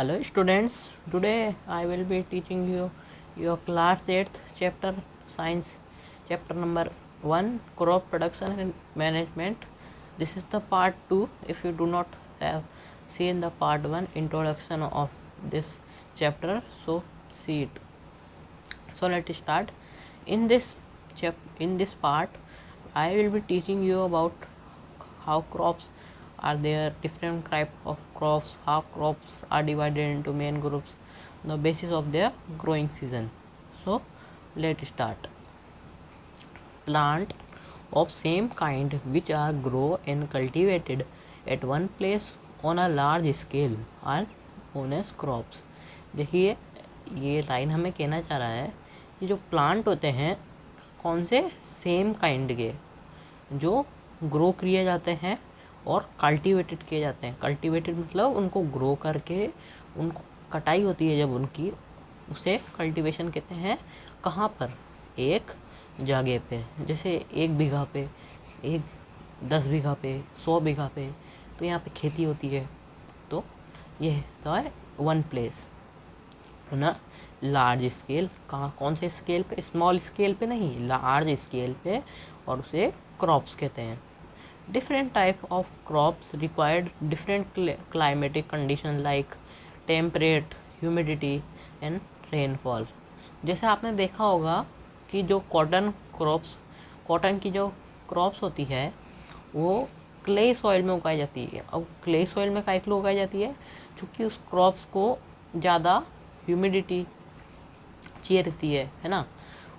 Hello students, today I will be teaching you your class 8th chapter science chapter number 1 crop production and management. This is the part 2 if you do not have seen the part 1 introduction of this chapter, so see it. So let's start. In this in this part I will be teaching you about how crops are there, different type of crops, how crops are divided into main groups, the basis of their growing season. So let's start. Plant of same kind which are grow and cultivated at one place on a large scale are known as crops. देखिए ये line हमें कहना चाह रहा है कि जो plant होते हैं कौन से सेम काइंड के जो ग्रो किए जाते हैं और कल्टीवेटेड किए जाते हैं। कल्टीवेटेड मतलब उनको ग्रो करके उनको कटाई होती है जब उनकी, उसे कल्टीवेशन कहते हैं। कहाँ पर? एक जगह पे, जैसे 1 बीघा पे, 10 बीघा पे, 100 बीघा पे, तो यहाँ पे खेती होती है। तो ये है वन प्लेस ना, लार्ज स्केल। कहाँ, कौन से स्केल पे? स्मॉल स्केल पे नहीं, लार्ज स्केल पे, और उसे क्रॉप्स कहते हैं। Different type of crops required different climatic condition like temperate, humidity and rainfall. जैसे आपने देखा होगा कि जो कॉटन की जो क्रॉप्स होती है वो क्ले सॉइल में उगाई जाती है। अब क्ले सॉइल में काहे के लिए उगाई जाती है? क्योंकि उस क्रॉप्स को ज़्यादा ह्यूमिडिटी चाहिए रहती है ना,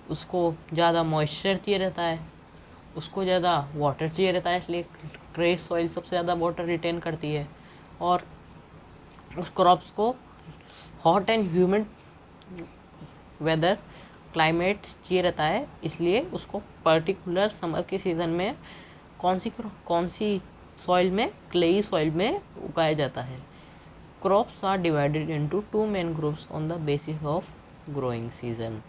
उसको ज़्यादा मॉइस्चर चाहिए रहता है, उसको ज़्यादा वाटर चाहिए रहता है, इसलिए क्ले सॉइल सबसे ज़्यादा वाटर रिटेन करती है। और उस क्रॉप्स को hot and humid weather climate चाहिए रहता है, इसलिए उसको पर्टिकुलर समर के सीज़न में कौन सी सॉइल में, क्लेई सॉइल में उगाया जाता है। Crops are divided into 2 main groups on the basis of growing season.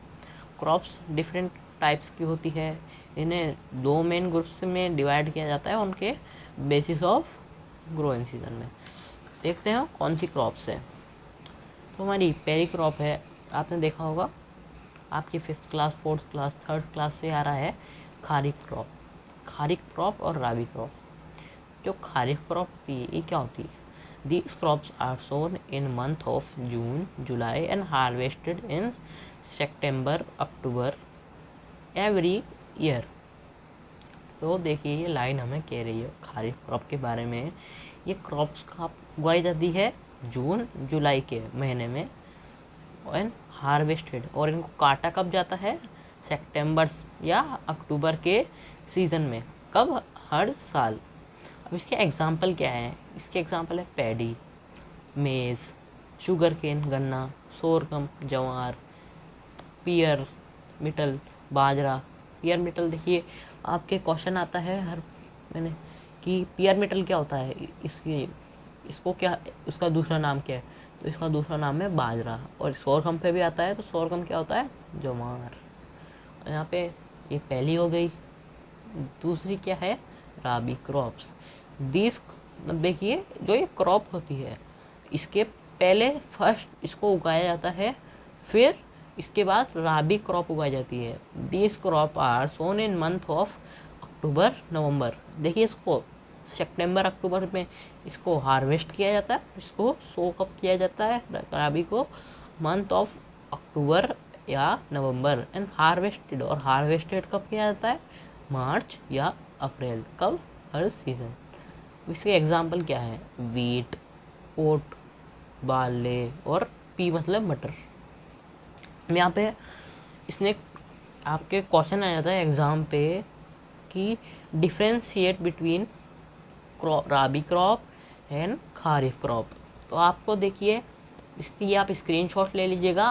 Crops different types की होती है, इन्हें 2 मेन ग्रुप्स में डिवाइड किया जाता है उनके बेसिस ऑफ ग्रोइंग सीजन में। देखते हैं कौन सी क्रॉप्स है। तो हमारी पहली क्रॉप है, आपने देखा होगा आपकी 5th class, 4th class, 3rd class से आ रहा है खारिफ क्रॉप। खारिफ क्रॉप और राबी क्रॉप। जो खारिफ क्रॉप होती है ये क्या होती है? These crops are sown in month of June, July and harvested in September, October every year। तो देखिए ये लाइन हमें कह रही है खारिफ क्रॉप के बारे में। ये क्रॉप्स का उगाई जाती है जून जुलाई के महीने में एंड हार्वेस्टेड, और इनको काटा कब जाता है? सितंबर या अक्टूबर के सीज़न में। कब? हर साल। अब इसके एग्जाम्पल क्या है? इसके एग्जाम्पल है पैडी, मेज़, शुगर केन गन्ना, सोरगम जवार, पियर मिटल बाजरा। पियर मिटल देखिए आपके क्वेश्चन आता है हर मैंने कि पियर मिटल क्या होता है, इसको क्या, उसका दूसरा नाम क्या है? तो इसका दूसरा नाम है बाजरा। और सोरगम पे भी आता है, तो सोरगम क्या होता है? जवार। यहाँ पे ये पहली हो गई। दूसरी क्या है? राबी क्रॉप्स। दीज, देखिए जो ये क्रॉप होती है इसके पहले फर्स्ट इसको उगाया जाता है, फिर इसके बाद राबी क्रॉप उगाई जाती है। These crop are sown in month of October November. देखिए इसको सितंबर अक्टूबर में इसको हार्वेस्ट किया जाता है, इसको सो कब किया जाता है राबी को? मंथ ऑफ अक्टूबर या नवंबर। एंड हार्वेस्टेड, और हार्वेस्टेड कब किया जाता है? मार्च या अप्रैल। कब? हर सीज़न। इसके एग्जाम्पल क्या है? वीट, ओट, बार्ले और पी मतलब मटर। यहाँ पे इसने आपके क्वेश्चन आ जाता है एग्ज़ाम पे कि differentiate between rabi crop and kharif crop. तो आपको देखिए इसकी आप स्क्रीनशॉट ले लीजिएगा।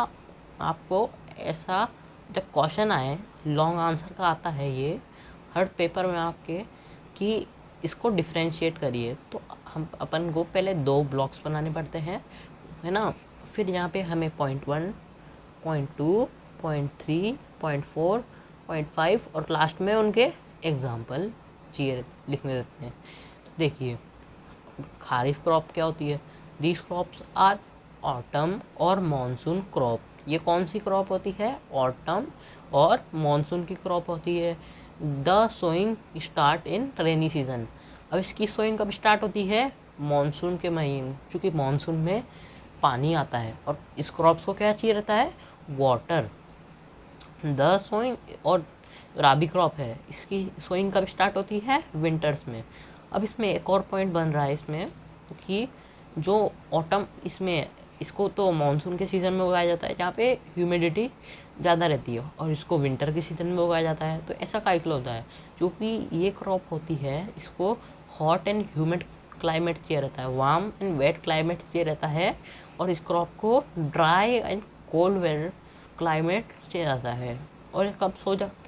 आपको ऐसा जब क्वेश्चन आए, लॉन्ग आंसर का आता है ये हर पेपर में आपके, कि इसको डिफ्रेंशिएट करिए, तो हम अपन को पहले 2 ब्लॉक्स बनाने पड़ते हैं, है ना। फिर यहाँ पे हमें point 1, point 2, point 3, point 4, point 5 और लास्ट में उनके एग्जाम्पल चाहिए लिखने रहते हैं। तो देखिए खारिफ क्रॉप क्या होती है? दीज क्रॉप्स आर ऑटम और मॉनसून क्रॉप। ये कौन सी क्रॉप होती है? ऑटम और मॉनसून की क्रॉप होती है। The sowing start in rainy season. अब इसकी सोइंग कब स्टार्ट होती है? मॉनसून के महीने, क्योंकि मॉनसून में पानी आता है और इस क्रॉप्स को क्या चाहिए रहता है? वाटर। द सोइंग और राबी क्रॉप है, इसकी सोइंग कब स्टार्ट होती है? विंटर्स में। अब इसमें एक और पॉइंट बन रहा है इसमें कि जो ऑटम इसमें, इसको तो मानसून के सीज़न में उगाया जाता है जहाँ पे ह्यूमिडिटी ज़्यादा रहती है, और इसको विंटर के सीज़न में उगाया जाता है। तो ऐसा काहे होता है? क्योंकि ये क्रॉप होती है, इसको हॉट एंड ह्यूमिड क्लाइमेट चाहिए रहता है, वार्म एंड वेट क्लाइमेट चाहिए रहता है, और इस क्रॉप को dry and cold weather climate चाहिए जाता है। और ये कब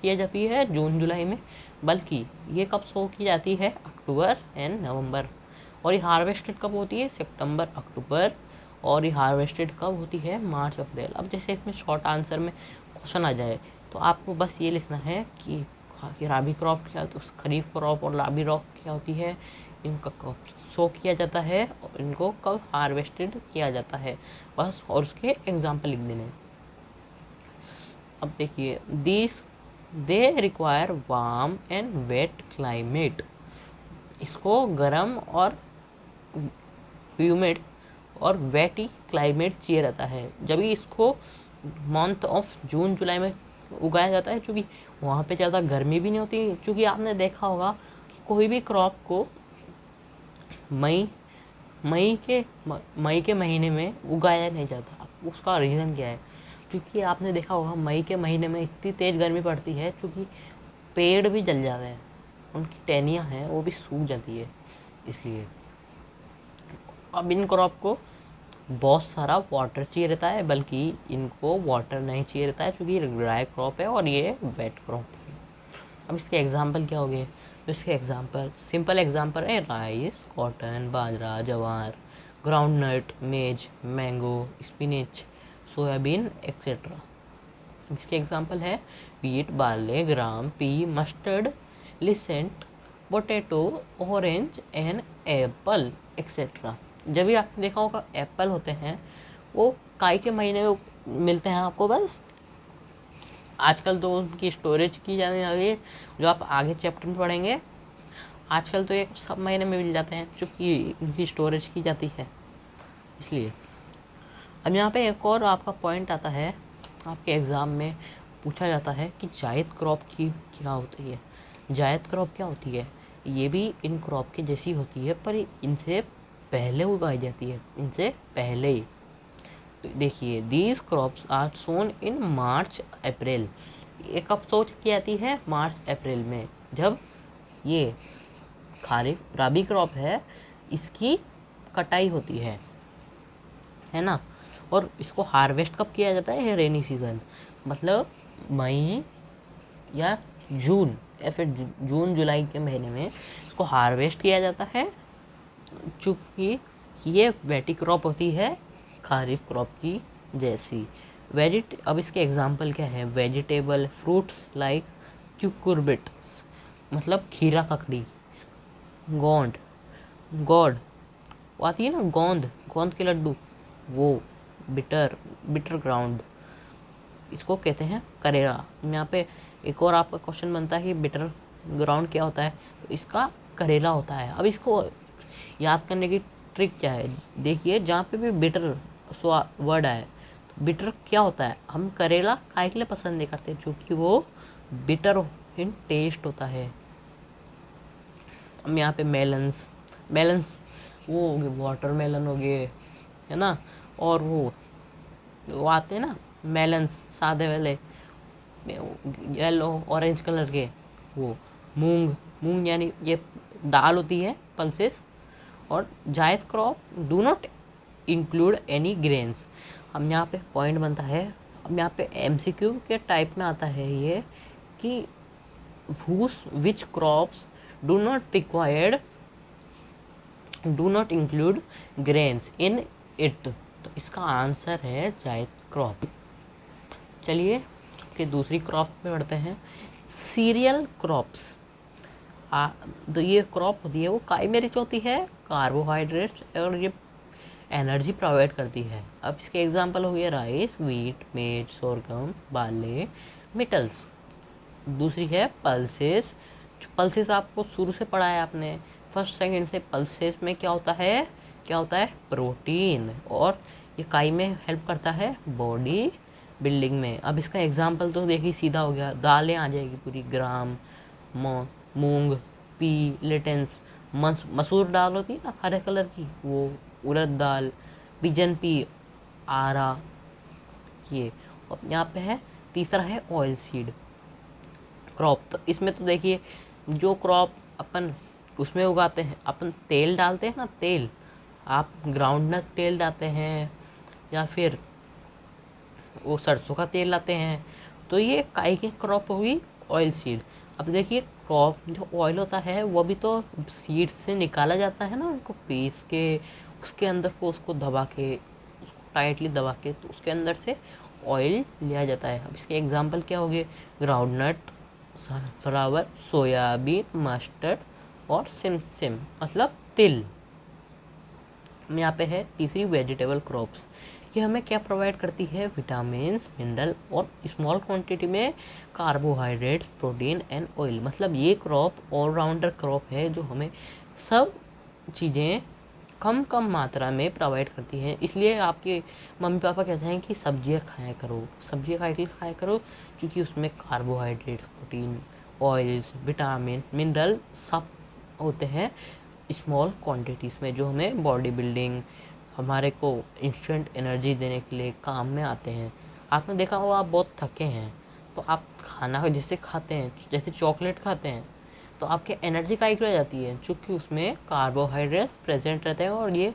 किया जाती है? जून जुलाई में। बल्कि ये कब सो की जाती है? October and November. और ये हार्वेस्टेड कब होती है? सितंबर अक्टूबर। और ये हार्वेस्टेड कब होती है? मार्च अप्रैल। अब जैसे इसमें शॉर्ट आंसर में क्वेश्चन आ जाए तो आपको बस ये लिखना है कि राबी क्रॉप क्या, तो खरीफ क्रॉप और राबी क्रॉप क्या होती है, इनका कब सो किया जाता है और इनको कब हार्वेस्टेड किया जाता है, बस। और उसके एग्जाम्पल लिख देने। अब देखिए, this they require warm and wet climate. इसको गर्म और ह्यूमिड और वेटी क्लाइमेट चाहिए रहता है। जब भी इसको मंथ ऑफ जून जुलाई में उगाया जाता है, क्योंकि वहाँ पे ज़्यादा गर्मी भी नहीं होती। क्योंकि आपने देखा होगा कि कोई भी क्रॉप को मई मई के महीने में उगाया नहीं जाता। उसका रीज़न क्या है? क्योंकि आपने देखा होगा मई के महीने में इतनी तेज़ गर्मी पड़ती है, क्योंकि पेड़ भी जल जाते हैं, उनकी टहनियाँ हैं वो भी सूख जाती है, इसलिए। अब इन क्रॉप को बहुत सारा वाटर चाहिए रहता है, बल्कि इनको वाटर नहीं चाहिए रहता है, क्योंकि ये ड्राई क्रॉप है और ये वेट क्रॉप है। अब इसके एग्जांपल क्या हो गए? तो इसके एग्जांपल, सिंपल एग्जांपल है rice, cotton, bajra, jowar, groundnut, maize, mango, spinach, soybean etcetera. इसके एग्जांपल है wheat, barley, gram, pea, mustard, lentil, potato, orange and apple etcetera. जब भी आपने देखा होगा एप्पल होते हैं वो काई के महीने में मिलते हैं आपको, बस। आजकल तो उनकी स्टोरेज की जाने वाली है, जो आप आगे चैप्टर में पढ़ेंगे। आजकल तो ये सब महीने में मिल जाते हैं, क्योंकि इनकी स्टोरेज की जाती है, इसलिए। अब यहाँ पे एक और आपका पॉइंट आता है, आपके एग्ज़ाम में पूछा जाता है कि जायद क्रॉप की क्या होती है। जायद क्रॉप क्या होती है? ये भी इन क्रॉप के जैसी होती है, पर इनसे पहले उगाई जाती है, इनसे पहले ही। तो देखिए, दीज क्रॉप्स आर सोन इन मार्च अप्रैल। ये कब सोच की जाती है? मार्च अप्रैल में, जब ये खारिफ राबी क्रॉप है, इसकी कटाई होती है ना। और इसको हार्वेस्ट कब किया जाता है? रेनी सीजन, मतलब मई या जून, या फिर जून जुलाई के महीने में इसको हार्वेस्ट किया जाता है, चूँकि ये वेटी क्रॉप होती है खारिफ क्रॉप की जैसी। अब इसके एग्जांपल क्या है? वेजिटेबल फ्रूट्स लाइक क्यूकुरबिट्स, मतलब खीरा ककड़ी, गोंद गॉड, वो आती है ना गोंद, गोंद के लड्डू, वो बिटर ग्राउंड, इसको कहते हैं करेला। यहाँ पे एक और आपका क्वेश्चन बनता है कि बिटर ग्राउंड क्या होता है? तो इसका करेला होता है। अब इसको याद करने की ट्रिक क्या है? देखिए, जहाँ पे भी बिटर वर्ड आए, तो बिटर क्या होता है? हम करेला काहे के लिए पसंद नहीं करते? क्योंकि वो बिटर इन टेस्ट होता है। हम यहाँ पे मेलन्स वो हो गए, वाटर मेलन हो गए, है ना। और वो आते हैं ना मेलन्स सादे वाले, येलो ऑरेंज कलर के, वो मूंग यानी ये दाल होती है, पल्सेस। और जायद crop do not include any grains. हम यहाँ पे पॉइंट बनता है, हम यहाँ पे एमसीक्यू के टाइप में आता है ये, कि which crops do not include grains in it. तो इसका आंसर है जायद क्रॉप। चलिए कि दूसरी क्रॉप पे बढ़ते हैं, सीरियल क्रॉप्स। तो ये क्रॉप होती है वो काई में रिच होती है कार्बोहाइड्रेट्स, और ये एनर्जी प्रोवाइड करती है। अब इसके एग्जांपल हो गए राइस, व्हीट, मेज, सोरगम, बार्ले, मेटल्स। दूसरी है पल्सेस। पल्सेस आपको शुरू से पढ़ा है आपने, फर्स्ट सेकंड से। पल्सेस में क्या होता है, प्रोटीन, और ये काई में हेल्प करता है बॉडी बिल्डिंग में। अब इसका एग्जांपल तो देखिए सीधा हो गया, दालें आ जाएगी पूरी, ग्राम, मूंग, पी, लेटेंस, मसूर दाल होती है ना हरे कलर की, वो उड़द दाल, पिजन पी, आरा, ये। और यहाँ पे है तीसरा है ऑयल सीड क्रॉप। तो इसमें तो देखिए जो क्रॉप अपन उसमें उगाते हैं, अपन तेल डालते हैं ना, तेल, आप ग्राउंडनट तेल डालते हैं या फिर वो सरसों का तेल लाते हैं, तो ये काई की क्रॉप होगी ऑयल सीड। अब देखिए क्रॉप जो ऑयल होता है वो भी तो सीड से निकाला जाता है ना, उनको पीस के उसके अंदर को उसको दबा के, उसको टाइटली दबा के, तो उसके अंदर से ऑयल लिया जाता है। अब इसके एग्जांपल क्या हो गए, ग्राउंडनट, सनफ्लावर, सोयाबीन, मस्टर्ड और सिमसिम मतलब तिल। यहाँ पे है तीसरी वेजिटेबल क्रॉप्स। ये हमें क्या प्रोवाइड करती है, विटामिन्स, मिनरल और स्मॉल क्वांटिटी में कार्बोहाइड्रेट, प्रोटीन एंड ऑयल। मतलब ये क्रॉप ऑलराउंडर क्रॉप है जो हमें सब चीज़ें कम कम मात्रा में प्रोवाइड करती हैं। इसलिए आपके मम्मी पापा कहते हैं कि सब्जियां खाया करो, सब्जियां खाया करो, क्योंकि उसमें carbohydrates, protein, oils, vitamin, mineral सब होते हैं स्मॉल क्वांटिटीज़ में, जो हमें बॉडी बिल्डिंग, हमारे को इंस्टेंट एनर्जी देने के लिए काम में आते हैं। आपने देखा होगा आप बहुत थके हैं, तो आप खाना जैसे खाते हैं, जैसे चॉकलेट खाते हैं, तो आपकी एनर्जी काहे की हो जाती है, क्योंकि उसमें कार्बोहाइड्रेट्स प्रेजेंट रहते हैं और ये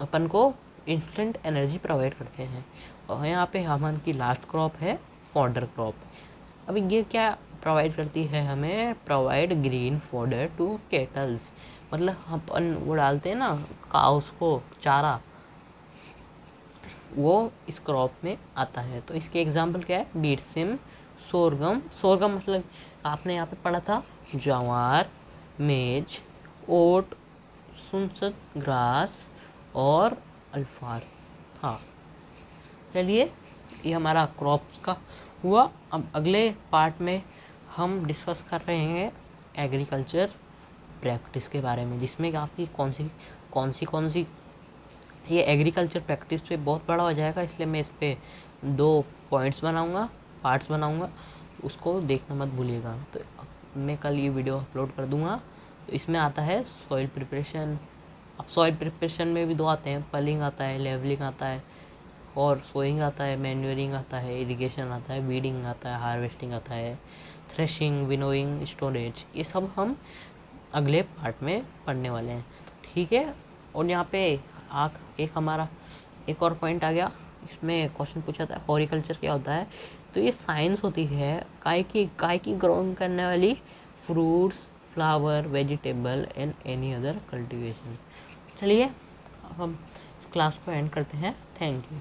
अपन को इंस्टेंट एनर्जी प्रोवाइड करते हैं। और यहाँ पे हमारी की लास्ट क्रॉप है फॉडर क्रॉप। अभी ये क्या प्रोवाइड करती है, हमें provide green fodder to cattles. मतलब अपन वो डालते हैं ना काउस को चारा, वो इस क्रॉप में आता है। तो इसके एग्जांपल क्या है, बीट सिम, सोरगम। सोरगम मतलब आपने यहाँ पे पढ़ा था ज्वार, मेज, ओट, सुनसत ग्रास और अल्फार। हाँ, चलिए ये हमारा क्रॉप्स का हुआ। अब अगले पार्ट में हम डिस्कस कर रहे हैं एग्रीकल्चर प्रैक्टिस के बारे में, जिसमें कि आपकी कौन सी ये एग्रीकल्चर प्रैक्टिस पे बहुत बड़ा हो जाएगा, इसलिए मैं इस पे 2 पॉइंट्स बनाऊंगा, पार्ट्स बनाऊंगा, उसको देखना मत भूलिएगा। तो मैं कल ये वीडियो अपलोड कर दूंगा। तो इसमें आता है सॉइल प्रिपरेशन। अब सॉइल प्रिपरेशन में भी 2 आते हैं, पलिंग आता है, लेवलिंग आता है, और सोइंग आता है, मैन्योरिंग आता है, इरिगेशन आता है, वीडिंग आता है, हार्वेस्टिंग आता है, थ्रेशिंग, विनोइंग, स्टोरेज। ये सब हम अगले पार्ट में पढ़ने वाले हैं, ठीक है। और यहाँ पे एक हमारा एक और पॉइंट आ गया, इसमें क्वेश्चन पूछा था हॉर्टिकल्चर क्या होता है। तो ये साइंस होती है काय की ग्रोइंग करने वाली fruits, flower, vegetable and any other cultivation. चलिए अब हम इस क्लास को एंड करते हैं। Thank you.